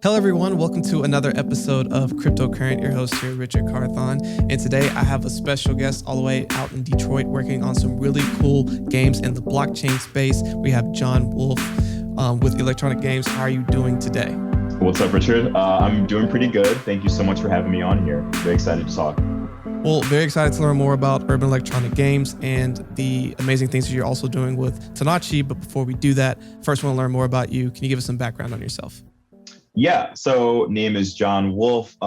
Hello, everyone. Welcome to another episode of Cryptocurrent. Your host here, Richard Carthon. And today I have a special guest all the way out in Detroit working on some really cool games in the blockchain space. We have John Wolff with Electronic Games. How are you doing today? What's up, Richard? I'm doing pretty good. Thank you so much for having me on here. Very excited to talk. Well, very excited to learn more about Urban Electronic Games and the amazing things that you're also doing with Tontachi. But before we do that, first I want to learn more about you. Can you give us some background on yourself? Yeah, so name is John Wolff,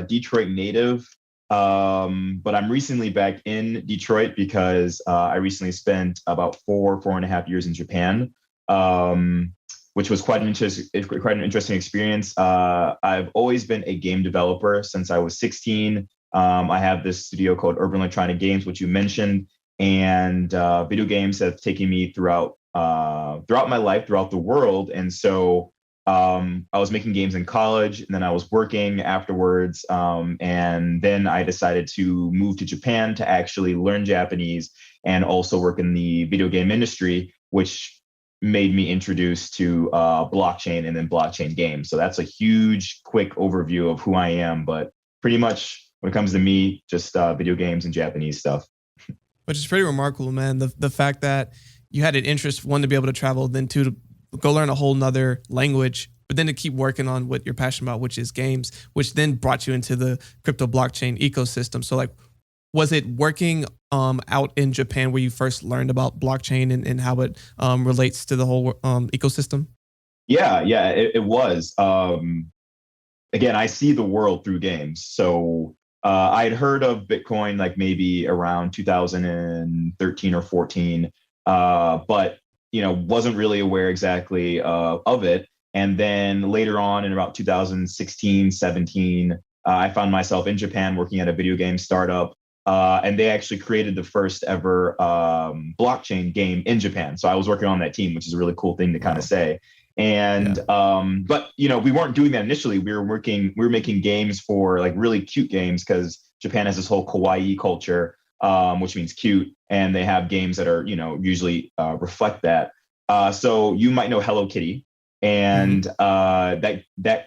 Detroit native, but I'm recently back in Detroit because I recently spent about four and a half years in Japan, which was quite an interesting experience. I've always been a game developer since I was 16. I have this studio called Urban Electronic Games, which you mentioned, and video games have taken me throughout my life, throughout the world, and so. I was making games in college, and then I was working afterwards. And then I decided to move to Japan to actually learn Japanese and also work in the video game industry, which made me introduced to blockchain and then blockchain games. So that's a huge, quick overview of who I am. But pretty much when it comes to me, just video games and Japanese stuff. Which is pretty remarkable, man. The fact that you had an interest, one, to be able to travel, then two, to go learn a whole nother language, but then to keep working on what you're passionate about, which is games, which then brought you into the crypto blockchain ecosystem. So was it working out in Japan where you first learned about blockchain and how it relates to the whole ecosystem? Yeah, it was. Again, I see the world through games. So I'd heard of Bitcoin like maybe around 2013 or 14, but wasn't really aware exactly of it. And then later on in about 2016, 17, I found myself in Japan working at a video game startup. And they actually created the first ever blockchain game in Japan. So I was working on that team, which is a really cool thing to kind of say. And but we weren't doing that initially. We were making games for like really cute games because Japan has this whole kawaii culture, which means cute, and they have games that are usually reflect that. So you might know Hello Kitty, and that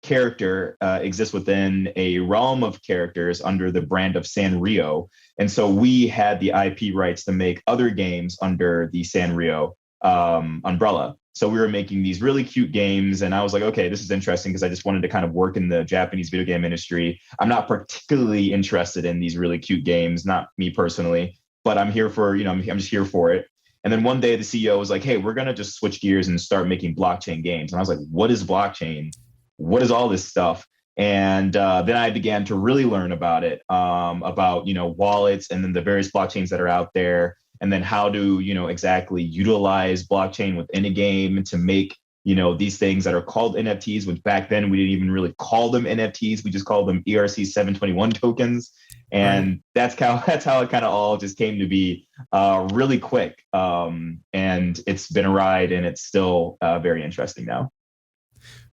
character exists within a realm of characters under the brand of Sanrio, and so we had the IP rights to make other games under the Sanrio umbrella. So we were making these really cute games, and I was like, okay, this is interesting because I just wanted to kind of work in the Japanese video game industry. I'm not particularly interested in these really cute games, not me personally, but I'm here for, I'm just here for it. And then one day the CEO was like, hey, we're going to just switch gears and start making blockchain games. And I was like, what is blockchain? What is all this stuff? And then I began to really learn about it, about, wallets and then the various blockchains that are out there. And then how to, exactly utilize blockchain within a game to make, these things that are called NFTs, which back then we didn't even really call them NFTs. We just called them ERC 721 tokens. And that's how it kind of all just came to be really quick. And it's been a ride, and it's still very interesting now.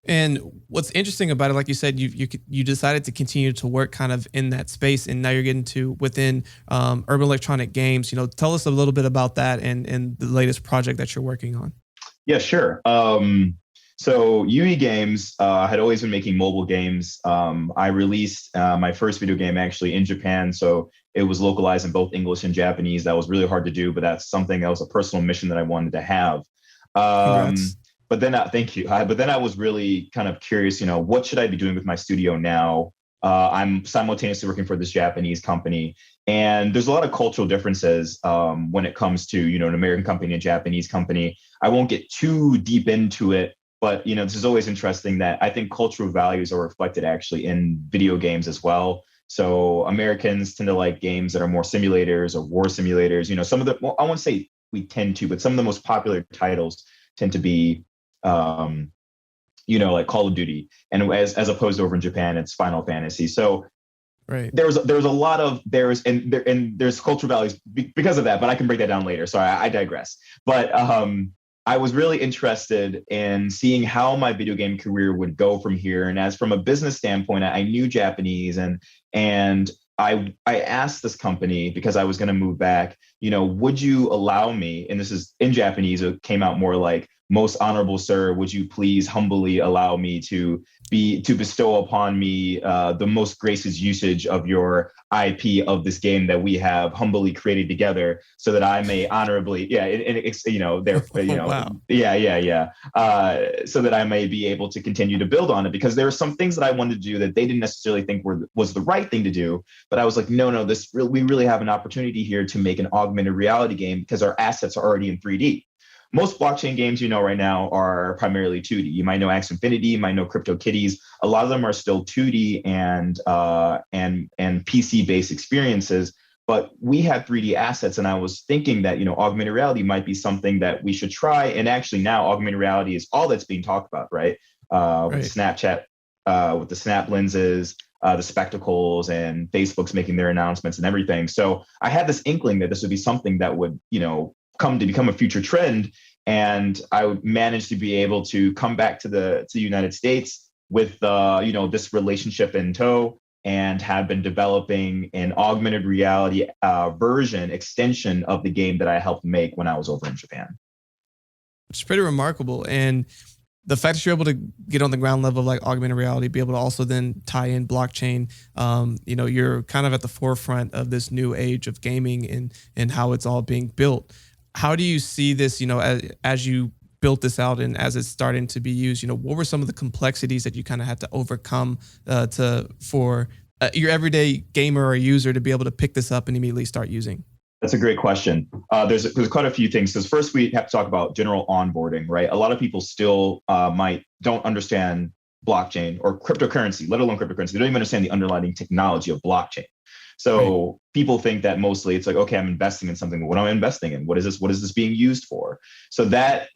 And what's interesting about it, like you said, you decided to continue to work kind of in that space, and now you're getting to within Urban Electronic Games. Tell us a little bit about that and the latest project that you're working on. Yeah, sure. So UE Games had always been making mobile games. I released my first video game actually in Japan, so it was localized in both English and Japanese. That was really hard to do, but that's something that was a personal mission that I wanted to have. Congrats. But then, thank you. But then I was really kind of curious, what should I be doing with my studio now? I'm simultaneously working for this Japanese company, and there's a lot of cultural differences when it comes to, an American company and a Japanese company. I won't get too deep into it, but, this is always interesting that I think cultural values are reflected actually in video games as well. So Americans tend to like games that are more simulators or war simulators. Some of the, well, I won't say we tend to, but some of the most popular titles tend to be like Call of Duty, and as opposed to over in Japan, it's Final Fantasy. So right. there's a lot of there's cultural values because of that, but I can break that down later. So I digress. But I was really interested in seeing how my video game career would go from here. And as from a business standpoint, I knew Japanese, and I asked this company because I was going to move back, would you allow me, and this is in Japanese, it came out more like, most honorable sir, would you please humbly allow me to bestow upon me the most gracious usage of your IP of this game that we have humbly created together, so that I may honorably, Wow. so that I may be able to continue to build on it, because there are some things that I wanted to do that they didn't necessarily think was the right thing to do, but I was like, no, we really have an opportunity here to make an augmented reality game, because our assets are already in 3D. Most blockchain games, right now are primarily 2D. You might know Axie Infinity, you might know CryptoKitties. A lot of them are still 2D and PC-based experiences. But we had 3D assets, and I was thinking that augmented reality might be something that we should try. And actually, now augmented reality is all that's being talked about, right? With Snapchat, with the Snap lenses, the spectacles, and Facebook's making their announcements and everything. So I had this inkling that this would be something that would come to become a future trend, and I would manage to be able to come back to the United States with this relationship in tow, and have been developing an augmented reality extension of the game that I helped make when I was over in Japan. It's pretty remarkable. And the fact that you're able to get on the ground level of like augmented reality, be able to also then tie in blockchain, you're kind of at the forefront of this new age of gaming and how it's all being built. How do you see this, as you built this out and as it's starting to be used, what were some of the complexities that you kind of had to overcome for your everyday gamer or user to be able to pick this up and immediately start using? That's a great question. There's quite a few things. Because first, we have to talk about general onboarding, right? A lot of people still don't understand blockchain or cryptocurrency, let alone cryptocurrency. They don't even understand the underlying technology of blockchain. So people think that mostly it's like, okay, I'm investing in something, but what am I investing in? What is this? What is this being used for? So that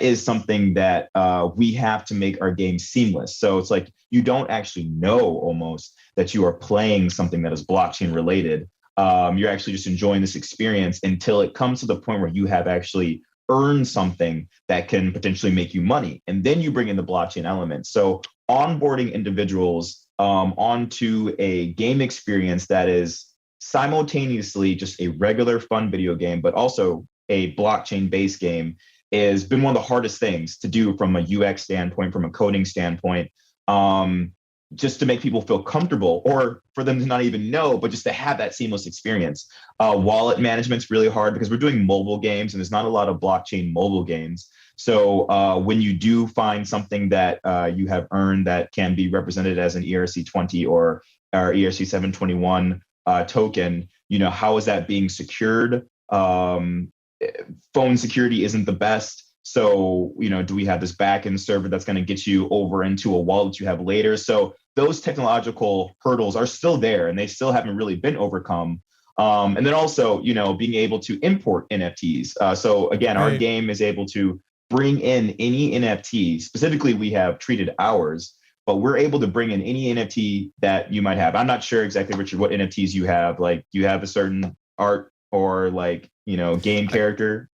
is something that we have to make our game seamless. So it's like you don't actually know almost that you are playing something that is blockchain related. You're actually just enjoying this experience until it comes to the point where you have actually earned something that can potentially make you money. And then you bring in the blockchain element. So onboarding individuals onto a game experience that is simultaneously just a regular fun video game, but also a blockchain-based game, has been one of the hardest things to do from a UX standpoint, from a coding standpoint, just to make people feel comfortable, or for them to not even know, but just to have that seamless experience. Wallet management's really hard because we're doing mobile games, and there's not a lot of blockchain mobile games. So when you do find something that you have earned that can be represented as an ERC20 or ERC721 token, how is that being secured? Phone security isn't the best. So, do we have this backend server that's going to get you over into a wallet you have later? So those technological hurdles are still there, and they still haven't really been overcome. And then also, being able to import NFTs. So again, our game is able to bring in any NFT. Specifically, we have treated ours, but we're able to bring in any NFT that you might have. I'm not sure exactly, Richard, what NFTs you have. Like, do you have a certain art or game character?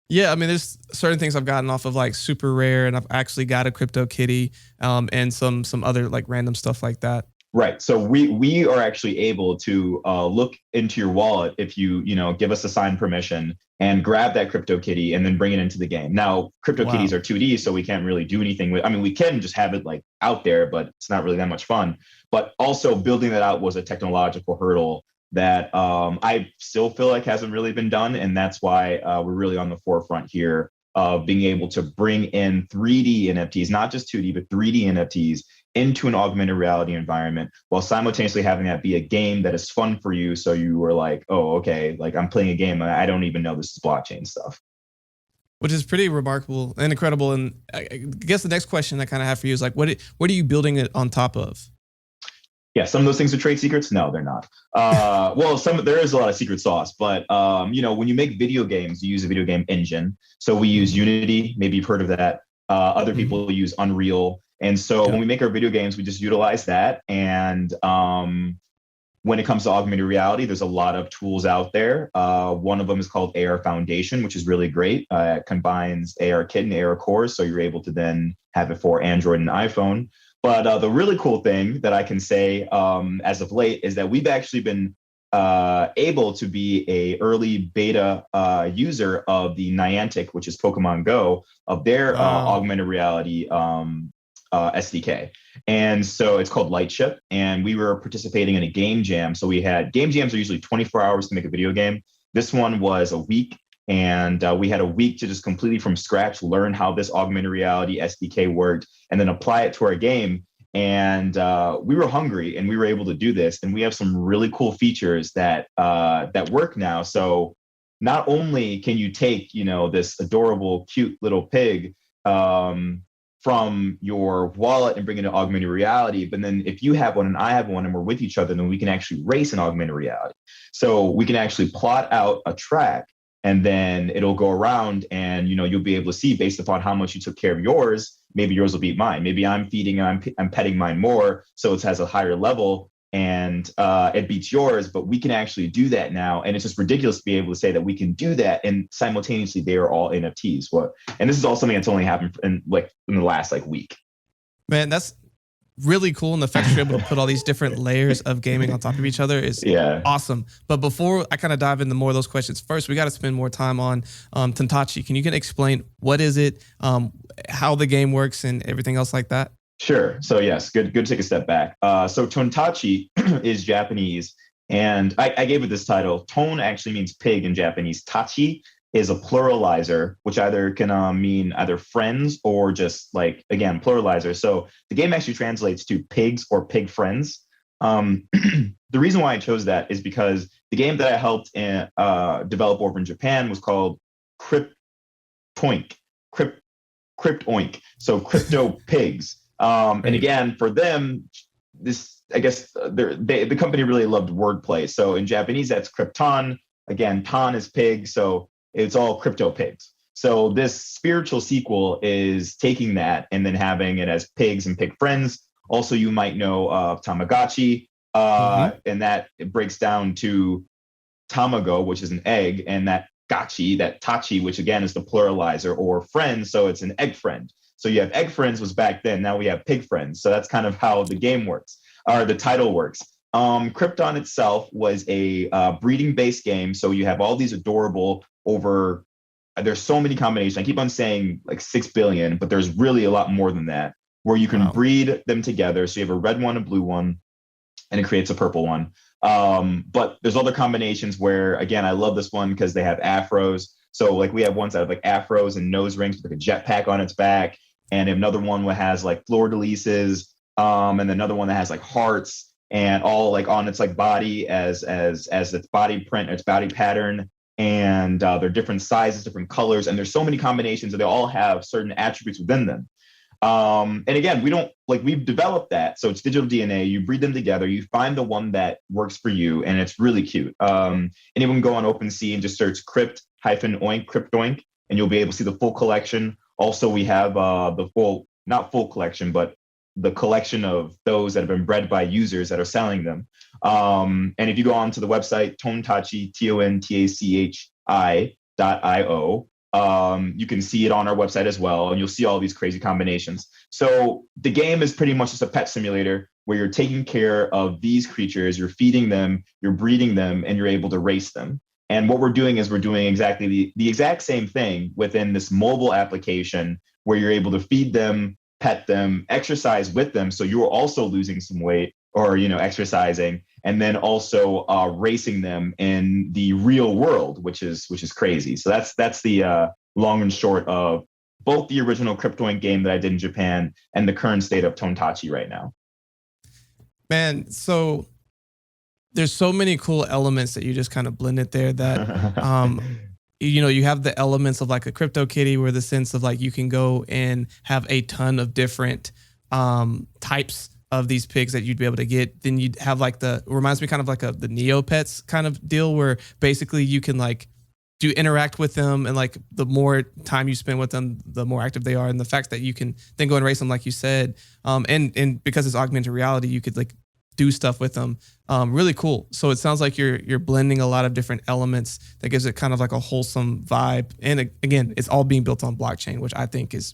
Yeah, I mean, there's certain things I've gotten off of like Super Rare, and I've actually got a CryptoKitty, and some other like random stuff like that. Right. So we are actually able to look into your wallet if you give us a signed permission and grab that CryptoKitty and then bring it into the game. Now, CryptoKitties are 2D, so we can't really do anything with. I mean, we can just have it like out there, but it's not really that much fun. But also building that out was a technological hurdle that I still feel like hasn't really been done. And that's why we're really on the forefront here of being able to bring in 3D NFTs, not just 2D, but 3D NFTs into an augmented reality environment, while simultaneously having that be a game that is fun for you. So you were like, oh, okay, like I'm playing a game. I don't even know this is blockchain stuff. Which is pretty remarkable and incredible. And I guess the next question I kind of have for you is like, what are you building it on top of? Yeah, some of those things are trade secrets. No, they're not. Well, there is a lot of secret sauce, but when you make video games, you use a video game engine. So we use Unity. Maybe you've heard of that. Other people use Unreal, and so when we make our video games, we just utilize that. And when it comes to augmented reality, there's a lot of tools out there. One of them is called AR Foundation, which is really great. It combines AR Kit and AR Core, so you're able to then have it for Android and iPhone. But the really cool thing that I can say as of late is that we've actually been able to be a early beta user of the Niantic, which is Pokemon Go, of their augmented reality SDK. And so it's called Lightship. And we were participating in a game jam. So we had game jams are usually 24 hours to make a video game. This one was a week. And we had a week to just completely from scratch learn how this augmented reality SDK worked and then apply it to our game. And we were hungry and we were able to do this. And we have some really cool features that that work now. So not only can you take, this adorable, cute little pig from your wallet and bring it to augmented reality. But then if you have one and I have one and we're with each other, then we can actually race in augmented reality. So we can actually plot out a track and then it'll go around and, you'll be able to see based upon how much you took care of yours, maybe yours will beat mine. Maybe I'm feeding and I'm petting mine more. So it has a higher level and it beats yours, but we can actually do that now. And it's just ridiculous to be able to say that we can do that. And simultaneously, they are all NFTs. And this is all something that's only happened in the last week. Man, that's really cool. And the fact that you're able to put all these different layers of gaming on top of each other is awesome. But before I kind of dive into more of those questions, first, we got to spend more time on Tontachi. Can you explain what is it, how the game works and everything else like that? Sure. So yes, good to take a step back. So Tontachi is Japanese, and I gave it this title. Ton actually means pig in Japanese. Tachi is a pluralizer, which either can mean either friends or just pluralizer. So the game actually translates to pigs or pig friends. The reason why I chose that is because the game that I helped develop over in Japan was called Cryptoink. So crypto pigs. And again, for them, the company really loved wordplay. So in Japanese, that's Krypton. Again, ton is pig. So it's all crypto pigs. So this spiritual sequel is taking that and then having it as pigs and pig friends. Also, you might know of Tamagotchi, and that it breaks down to tamago, which is an egg, and that tachi, which again is the pluralizer or friend. So it's an egg friend. So you have egg friends was back then. Now we have pig friends. So that's kind of how the game works, or the title works. Krypton itself was a breeding-based game. So you have all these adorable there's so many combinations. I keep on saying 6 billion, but there's really a lot more than that, where you can breed them together. So you have a red one, a blue one, and it creates a purple one. But there's other combinations where, again, I love this one because they have afros. So we have ones that have afros and nose rings with a jetpack on its back. And another one that has fleur-de-lises, and another one that has hearts and all on its body as its body print, its body pattern. And they're different sizes, different colors, and there's so many combinations that they all have certain attributes within them. And again, we've developed that. So it's digital DNA. You breed them together. You find the one that works for you, and it's really cute. Anyone can go on OpenSea and just search Cryptoink, and you'll be able to see the full collection. Also, we have not full collection, but the collection of those that have been bred by users that are selling them. And if you go on to the website, Tontachi, Tontachi.io, you can see it on our website as well, and you'll see all these crazy combinations. So the game is pretty much just a pet simulator where you're taking care of these creatures, you're feeding them, you're breeding them, and you're able to race them. And what we're doing is we're doing exactly the exact same thing within this mobile application where you're able to feed them, pet them, exercise with them. So you're also losing some weight or, exercising, and then also racing them in the real world, which is crazy. So that's the long and short of both the original Cryptoink game that I did in Japan and the current state of Tontachi right now. Man, so there's so many cool elements that you just kind of blended there that, you have the elements of a crypto kitty where the sense of you can go and have a ton of different types of these pigs that you'd be able to get. Then you'd have reminds me kind of the Neopets kind of deal where basically you can do interact with them, and the more time you spend with them, the more active they are. And the fact that you can then go and race them, like you said, and because it's augmented reality, you could do stuff with them. Really cool. So it sounds like you're blending a lot of different elements that gives it kind of a wholesome vibe. And again, it's all being built on blockchain, which I think is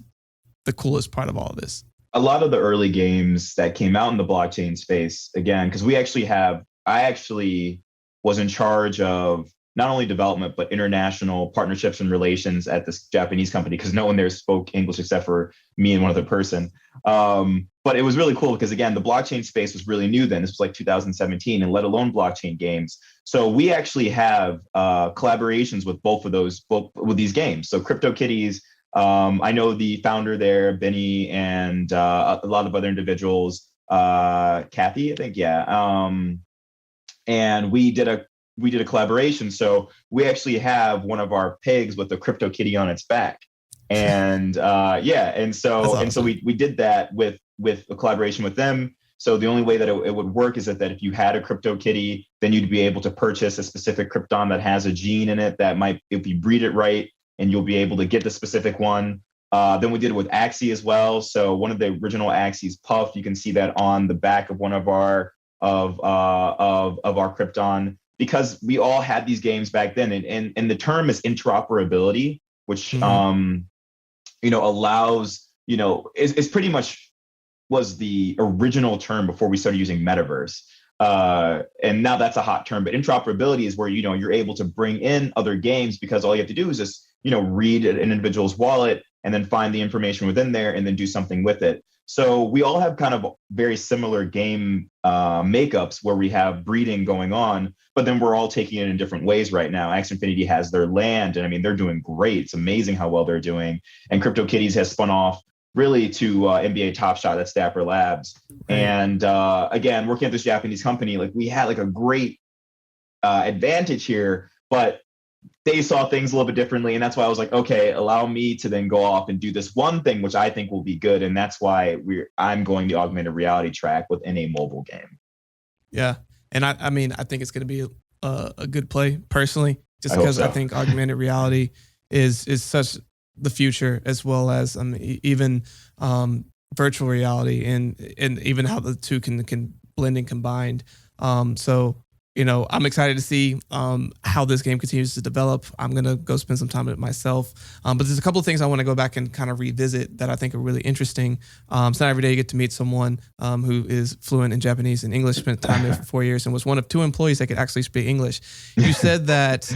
the coolest part of all of this. A lot of the early games that came out in the blockchain space, again, because I actually was in charge of not only development, but international partnerships and relations at this Japanese company, because no one there spoke English except for me and one other person. But it was really cool because, again, the blockchain space was really new then. This was like 2017, and let alone blockchain games. So we actually have collaborations with both with these games. So CryptoKitties, I know the founder there, Benny, and a lot of other individuals, Kathy, I think, yeah. And we did a collaboration. So we actually have one of our pigs with a crypto kitty on its back. And so we did that with a collaboration with them. So the only way that it would work is that if you had a crypto kitty, then you'd be able to purchase a specific krypton that has a gene in it that might, if you breed it right, and you'll be able to get the specific one. Then we did it with Axie as well. So one of the original Axies, Puff, you can see that on the back of one of our krypton, because we all had these games back then. And the term is interoperability, which allows, is pretty much was the original term before we started using metaverse. And now that's a hot term, but interoperability is where, you're able to bring in other games, because all you have to do is just, read an individual's wallet and then find the information within there and then do something with it. So we all have kind of very similar game makeups where we have breeding going on, but then we're all taking it in different ways right now. Axie Infinity has their land, and I mean, they're doing great. It's amazing how well they're doing. And CryptoKitties has spun off really to NBA Top Shot, that's Dapper Labs. Right. And again, working at this Japanese company, like we had like a great advantage here, but they saw things a little bit differently. And that's why I was like, okay, allow me to then go off and do this one thing, which I think will be good. And that's why I'm going the augmented reality track within a mobile game. Yeah. And I mean, I think it's going to be a good play personally, just because I think augmented reality is such the future, as well as even virtual reality and even how the two can blend and combined. So, I'm excited to see how this game continues to develop. I'm going to go spend some time with it myself. But there's a couple of things I want to go back and kind of revisit that I think are really interesting. It's not every day you get to meet someone who is fluent in Japanese and English, spent time there for 4 years, and was one of 2 employees that could actually speak English. You said that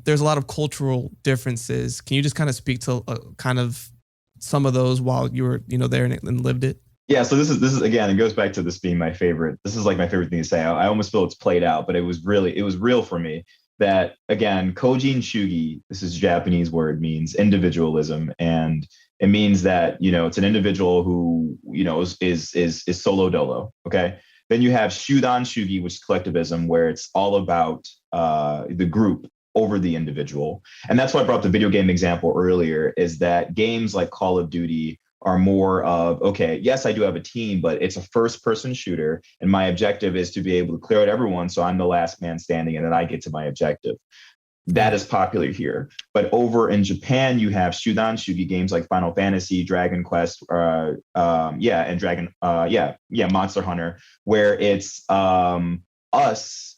there's a lot of cultural differences. Can you just kind of speak to kind of some of those while you were there and lived it? Yeah, so this is again, it goes back to this being my favorite. This is like my favorite thing to say. I almost feel it's played out, but it was real for me that, again, Kojin Shugi, this is a Japanese word, means individualism. And it means that, it's an individual who, is solo dolo. Okay. Then you have Shudan Shugi, which is collectivism, where it's all about the group over the individual. And that's why I brought up the video game example earlier, is that games like Call of Duty are more of, okay, yes, I do have a team, but it's a first person shooter. And my objective is to be able to clear out everyone. So I'm the last man standing and then I get to my objective. That is popular here. But over in Japan, you have Shudan Shugi games like Final Fantasy, Dragon Quest, and Monster Hunter, where it's us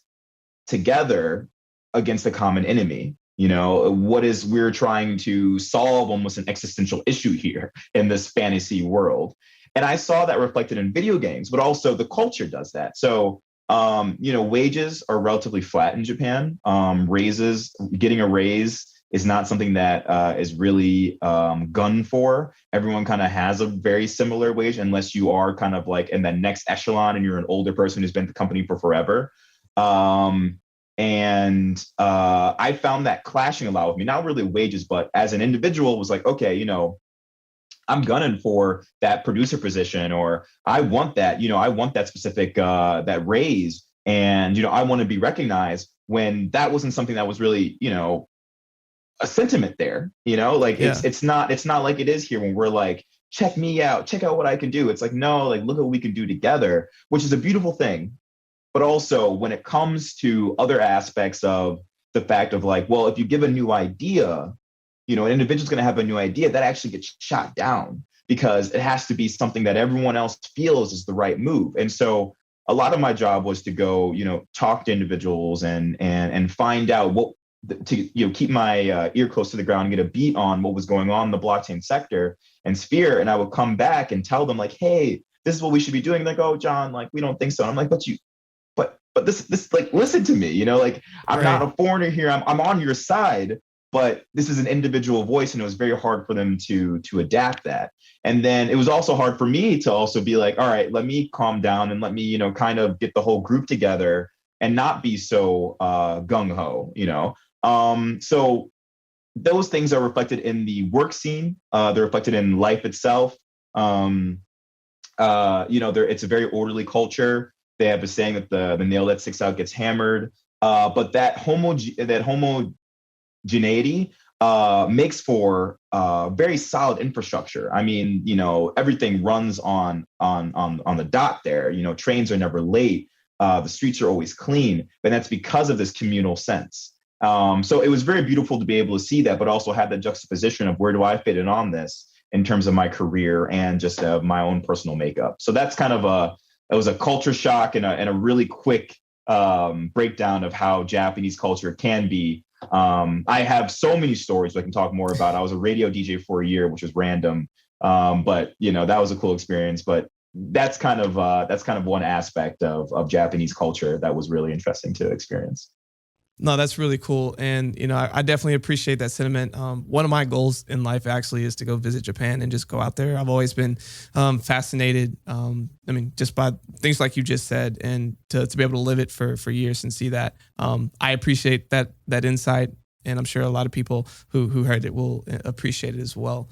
together against a common enemy. We're trying to solve almost an existential issue here in this fantasy world. And I saw that reflected in video games, but also the culture does that. So, wages are relatively flat in Japan. Getting a raise is not something that is really gunned for. Everyone kind of has a very similar wage, unless you are kind of like in the next echelon and you're an older person who's been at the company for forever. And I found that clashing a lot with me, not really wages, but as an individual was like, okay, I'm gunning for that producer position, or I want that, I want that specific, that raise. And, I want to be recognized, when that wasn't something that was really, a sentiment there, it's not like it is here when we're like, check me out, check out what I can do. It's like, no, like, look at what we can do together, which is a beautiful thing. But also when it comes to other aspects of the fact of like, well, if you give a new idea, an individual's going to have a new idea that actually gets shot down, because it has to be something that everyone else feels is the right move. And so a lot of my job was to go, talk to individuals and find out keep my ear close to the ground and get a beat on what was going on in the blockchain sector and sphere. And I would come back and tell them like, hey, this is what we should be doing. Like, oh, John, like, we don't think so. And I'm like, but but this like, listen to me, like I'm not Right. a foreigner here. I'm on your side, but this is an individual voice, and it was very hard for them to adapt that. And then it was also hard for me to also be like, all right, let me calm down and let me, kind of get the whole group together and not be so gung ho, So those things are reflected in the work scene. They're reflected in life itself. It's a very orderly culture. They have a saying that the nail that sticks out gets hammered. But that homogeneity makes for very solid infrastructure. I mean, everything runs on the dot there. Trains are never late. The streets are always clean, and that's because of this communal sense. So it was very beautiful to be able to see that, but also have that juxtaposition of where do I fit in on this in terms of my career and just my own personal makeup. So that's kind of it was a culture shock and a really quick breakdown of how Japanese culture can be. I have so many stories I can talk more about. I was a radio DJ for a year, which was random. But that was a cool experience. But that's kind of one aspect of Japanese culture that was really interesting to experience. No, that's really cool. And, I definitely appreciate that sentiment. One of my goals in life actually is to go visit Japan and just go out there. I've always been fascinated. Just by things like you just said, and to be able to live it for years and see that. I appreciate that insight. And I'm sure a lot of people who heard it will appreciate it as well.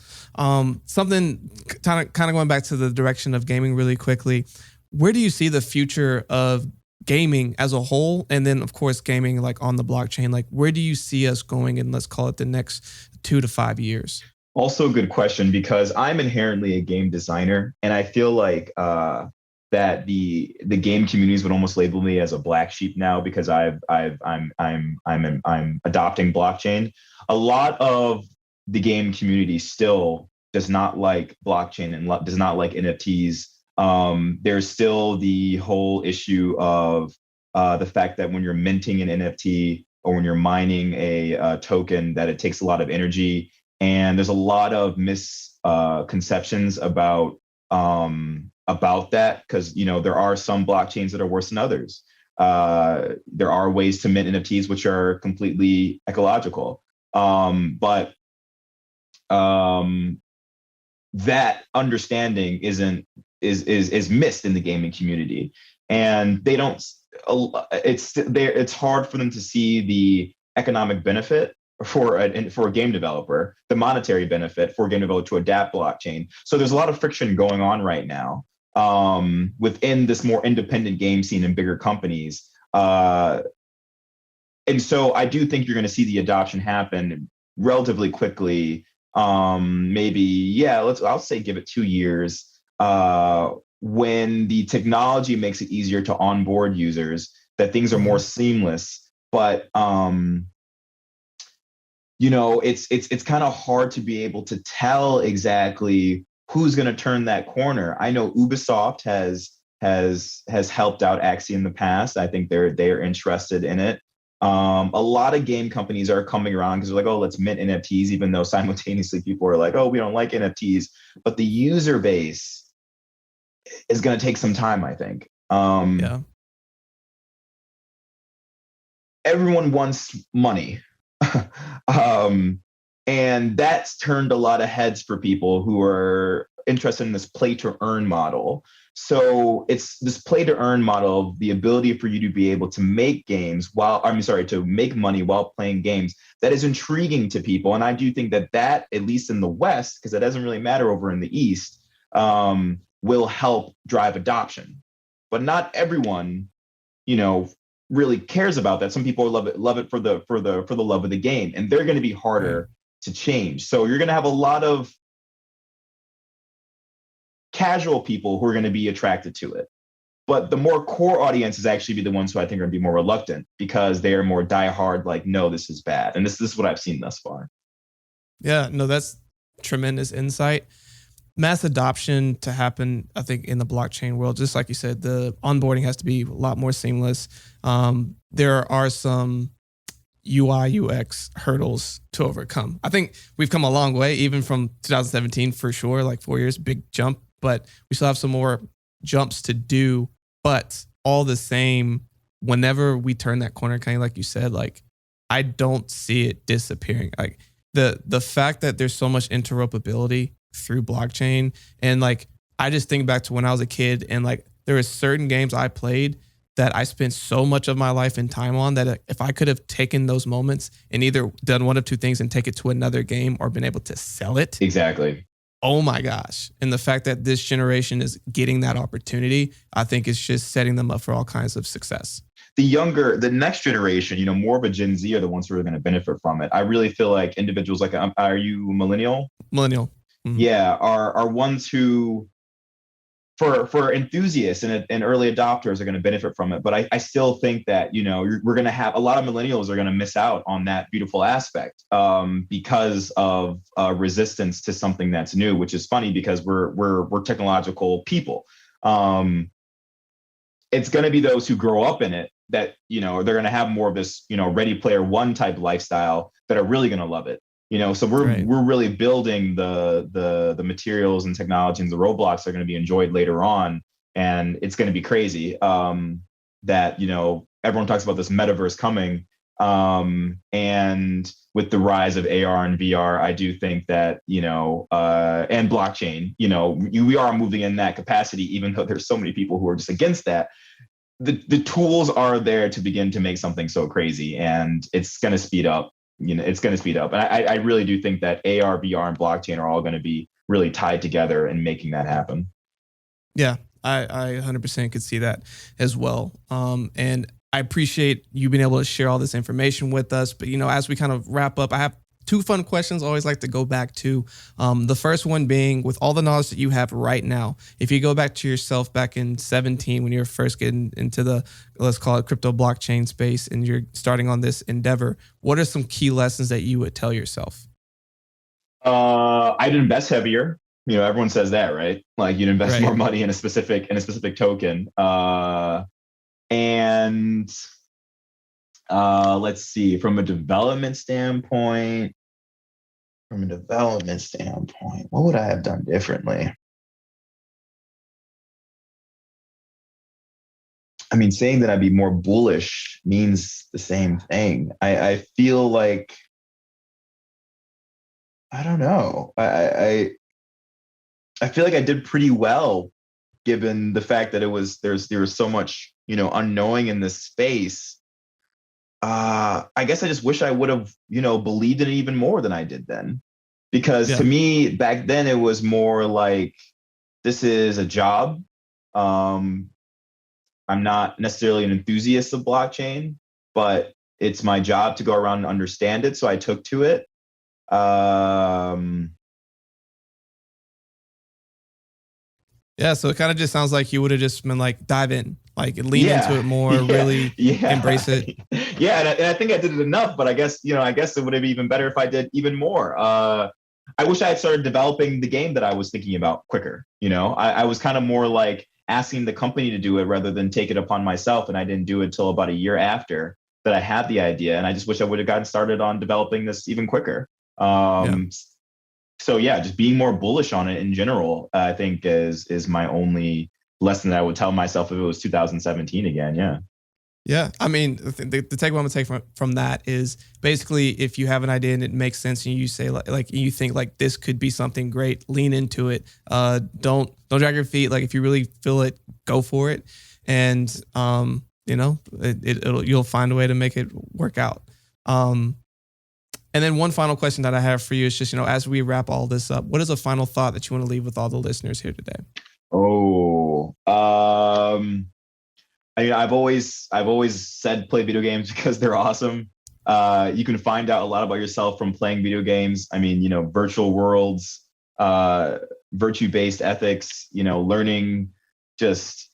Something kind of going back to the direction of gaming really quickly. Where do you see the future of gaming as a whole, and then of course gaming like on the blockchain? Like, where do you see us going in, let's call it, the next 2 to 5 years? Also a good question, because I'm inherently a game designer, and I feel like that the game communities would almost label me as a black sheep now, because I'm adopting blockchain. A lot of the game community still does not like blockchain and does not like NFTs. There's still the whole issue of the fact that when you're minting an NFT or when you're mining a token, that it takes a lot of energy. And there's a lot of misconceptions about that, because there are some blockchains that are worse than others. There are ways to mint NFTs which are completely ecological, but that understanding is missed in the gaming community, and they don't. It's hard for them to see the economic benefit for a game developer, the monetary benefit for a game developer to adapt blockchain. So there's a lot of friction going on right now within this more independent game scene and bigger companies. And so I do think you're going to see the adoption happen relatively quickly. I'll say give it 2 years. When the technology makes it easier to onboard users, that things are more seamless. But it's kind of hard to be able to tell exactly who's going to turn that corner. I know Ubisoft has helped out Axie in the past. I think they're interested in it. A lot of game companies are coming around because they're like, oh, let's mint NFTs, even though simultaneously people are like, oh, we don't like NFTs. But the user base is going to take some time, I think. Everyone wants money. And that's turned a lot of heads for people who are interested in this play to earn model. So it's this play to earn model, the ability for you to be able to make to make money while playing games, that is intriguing to people. And I do think that at least in the West, because it doesn't really matter over in the East, will help drive adoption. But not everyone, really cares about that. Some people love it for the love of the game, and they're going to be harder to change. So you're going to have a lot of casual people who are going to be attracted to it. But the more core audience is actually be the ones who I think are going to be more reluctant, because they are more diehard, like, no, this is bad. And this is what I've seen thus far. Yeah, no, that's tremendous insight. Mass adoption to happen, I think, in the blockchain world, just like you said, the onboarding has to be a lot more seamless. There are some UI UX hurdles to overcome. I think we've come a long way, even from 2017 for sure, like 4 years, big jump, but we still have some more jumps to do. But all the same, whenever we turn that corner, kind of like you said, like I don't see it disappearing. Like the fact that there's so much interoperability through blockchain, and like I just think back to when I was a kid, and like there were certain games I played that I spent so much of my life and time on that if I could have taken those moments and either done one of two things and take it to another game or been able to sell it. Exactly. Oh my gosh. And the fact that this generation is getting that opportunity, I think is just setting them up for all kinds of success. The next generation, more of a Gen Z are the ones who are going to benefit from it. I really feel like individuals like, are you millennial? Millennial. Mm-hmm. Yeah, are ones who, for enthusiasts and early adopters, are going to benefit from it. But I still think that, we're going to have a lot of millennials are going to miss out on that beautiful aspect because of resistance to something that's new, which is funny because we're technological people. It's going to be those who grow up in it that, they're going to have more of this, Ready Player One type lifestyle that are really going to love it. So we're really building the materials and technology and the roadblocks that are going to be enjoyed later on, and it's going to be crazy. That everyone talks about this metaverse coming, and with the rise of AR and VR, I do think that and blockchain, we are moving in that capacity, even though there's so many people who are just against that. The tools are there to begin to make something so crazy, and it's going to speed up. It's going to speed up. And I really do think that AR, VR, and blockchain are all going to be really tied together in making that happen. Yeah, I 100% could see that as well. And I appreciate you being able to share all this information with us. But, as we kind of wrap up, I have two fun questions I always like to go back to. The first one being, with all the knowledge that you have right now, if you go back to yourself back in 2017 when you were first getting into the, let's call it crypto blockchain space, and you're starting on this endeavor, what are some key lessons that you would tell yourself? I'd invest heavier. Everyone says that, right? Like you'd invest more money in a specific token. And let's see, from a development standpoint, what would I have done differently? I mean, saying that I'd be more bullish means the same thing. I feel like, I don't know. I feel like I did pretty well, given the fact that there was so much, unknowing in this space. I guess I just wish I would have, believed in it even more than I did then. Because to me, back then, it was more like, this is a job. I'm not necessarily an enthusiast of blockchain, but it's my job to go around and understand it. So I took to it. Yeah, so it kind of just sounds like you would have just been like, dive in, like lean into it more, really embrace it. Yeah, and I think I did it enough, but I guess it would have been even better if I did even more. I wish I had started developing the game that I was thinking about quicker. I was kind of more like asking the company to do it rather than take it upon myself, and I didn't do it until about a year after that I had the idea, and I just wish I would have gotten started on developing this even quicker. So yeah, just being more bullish on it in general, I think is my only lesson that I would tell myself if it was 2017 again. Yeah. Yeah. I mean, the takeaway I'm gonna take from that is basically, if you have an idea and it makes sense and you say like you think like this could be something great, lean into it. Don't drag your feet. Like if you really feel it, go for it. And you'll find a way to make it work out. And then one final question that I have for you is just, as we wrap all this up, what is a final thought that you want to leave with all the listeners here today? I mean, I've always said play video games because they're awesome. You can find out a lot about yourself from playing video games. I mean, virtual worlds, virtue-based ethics, learning just,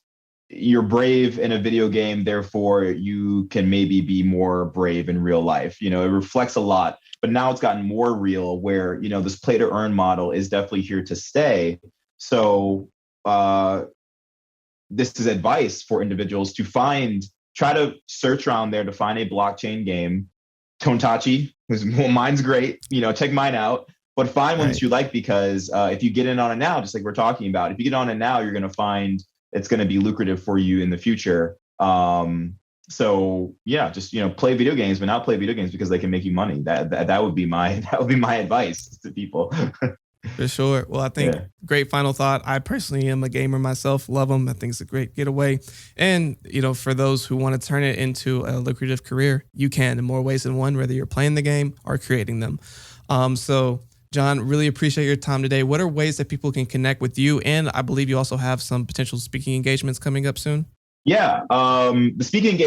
you're brave in a video game, therefore you can maybe be more brave in real life. It reflects a lot, but now it's gotten more real where, this play to earn model is definitely here to stay. So this is advice for individuals to try to search around there to find a blockchain game. Tontachi, mine's great, check mine out, but find one that you like, because if you get in on it now, just like we're talking about, if you get on it now, you're going to find it's going to be lucrative for you in the future. So yeah, just play video games, but not play video games because they can make you money. That would be my that would be my advice to people. For sure. Well, I think Yeah. great final thought. I personally am a gamer myself, love them. I think it's a great getaway. And, for those who want to turn it into a lucrative career, you can in more ways than one, whether you're playing the game or creating them. So, John, really appreciate your time today. What are ways that people can connect with you? And I believe you also have some potential speaking engagements coming up soon. Yeah, the speaking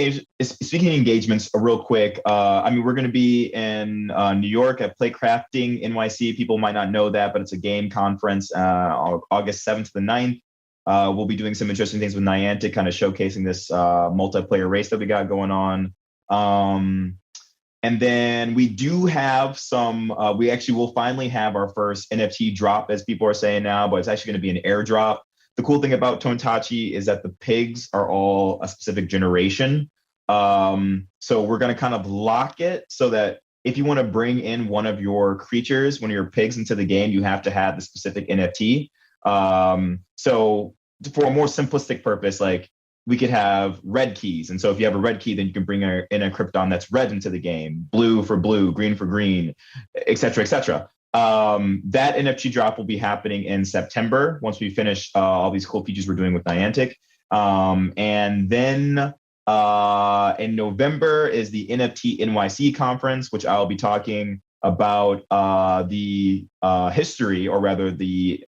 engagements real quick. We're going to be in New York at Playcrafting.NYC. People might not know that, but it's a game conference August 7th to the 9th. We'll be doing some interesting things with Niantic, kind of showcasing this multiplayer race that we got going on. And then we do have some, we actually will finally have our first NFT drop, as people are saying now, but it's actually going to be an airdrop. The cool thing about Tontachi is that the pigs are all a specific generation. So we're going to kind of lock it so that if you want to bring in one of your creatures, one of your pigs into the game, you have to have the specific NFT. So for a more simplistic purpose, like we could have red keys. And so if you have a red key, then you can bring in a Krypton that's red into the game, blue for blue, green for green, et cetera, et cetera. That NFT drop will be happening in September once we finish all these cool features we're doing with Niantic. And then in November is the NFT.NYC conference, which I'll be talking about the history, or rather the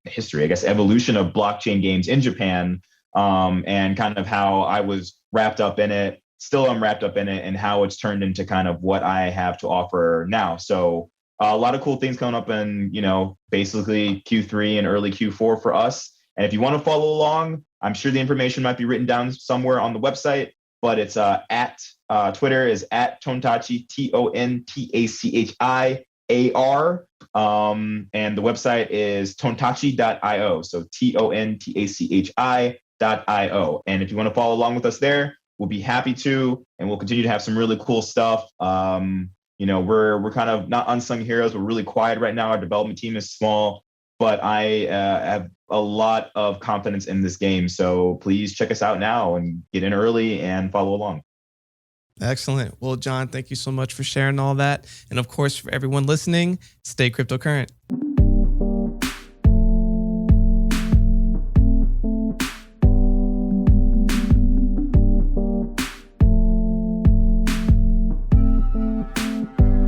history, I guess, evolution of blockchain games in Japan, and kind of how I was wrapped up in it, still I'm wrapped up in it, and how it's turned into kind of what I have to offer now. So a lot of cool things coming up in, basically Q3 and early Q4 for us. And if you want to follow along, I'm sure the information might be written down somewhere on the website, but it's at Twitter is at Tontachi, TONTACHIAR. And the website is tontachi.io. So TONTACHI.io. And if you want to follow along with us there, we'll be happy to, and we'll continue to have some really cool stuff. We're kind of not unsung heroes. We're really quiet right now. Our development team is small, but I have a lot of confidence in this game. So please check us out now and get in early and follow along. Excellent. Well, John, thank you so much for sharing all that. And of course, for everyone listening, stay cryptocurrent.